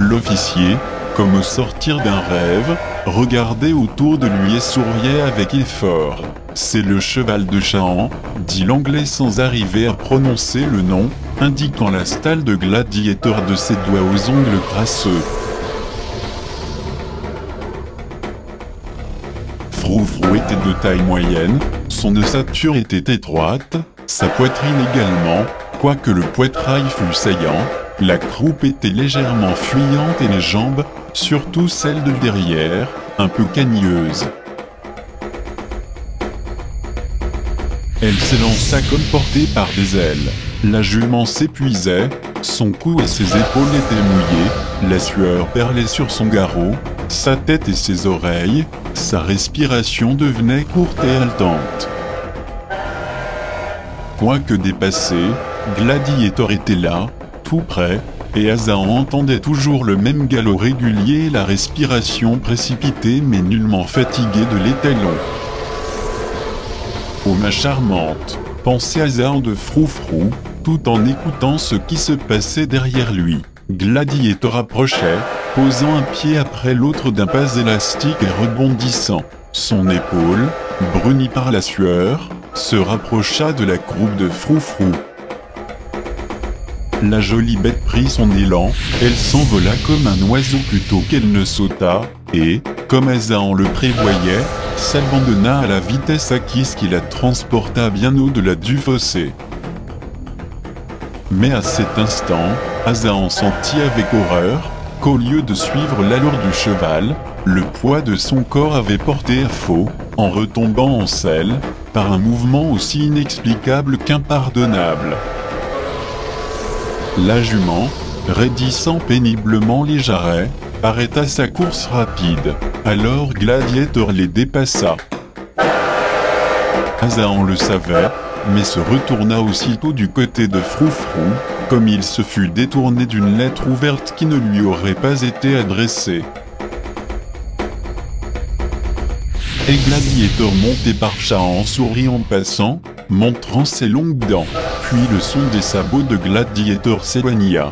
L'officier, comme au sortir d'un rêve, regardait autour de lui et souriait avec effort. « C'est le cheval de Chaahan », dit l'Anglais sans arriver à prononcer le nom, indiquant la stalle de Gladiator de ses doigts aux ongles crasseux. Froufrou était de taille moyenne, son ossature était étroite, sa poitrine également, quoique le poitrail fût saillant, la croupe était légèrement fuyante et les jambes, surtout celles de derrière, un peu cagneuses. Elle s'élança comme portée par des ailes. La jument s'épuisait, son cou et ses épaules étaient mouillés, la sueur perlait sur son garrot, sa tête et ses oreilles, sa respiration devenait courte et haletante. Quoique dépassé, Gladiator était là, tout près, et Azaan entendait toujours le même galop régulier et la respiration précipitée mais nullement fatiguée de l'étalon. « Oh ma charmante !» pensait Azaan de Froufrou, tout en écoutant ce qui se passait derrière lui. Gladiator approchait, posant un pied après l'autre d'un pas élastique et rebondissant. Son épaule, brunie par la sueur, se rapprocha de la croupe de Froufrou. La jolie bête prit son élan, elle s'envola comme un oiseau plutôt qu'elle ne sauta, et, comme Azaan le prévoyait, s'abandonna à la vitesse acquise qui la transporta bien au-delà du fossé. Mais à cet instant, Azaan sentit avec horreur qu'au lieu de suivre l'allure du cheval, le poids de son corps avait porté à faux, en retombant en selle, par un mouvement aussi inexplicable qu'impardonnable. La jument, raidissant péniblement les jarrets, arrêta sa course rapide. Alors Gladiator les dépassa. Azaan le savait, mais se retourna aussitôt du côté de Froufrou, comme il se fût détourné d'une lettre ouverte qui ne lui aurait pas été adressée. Et Gladiator monté par Chaahan sourit en passant, montrant ses longues dents, puis le son des sabots de Gladiator s'éloigna.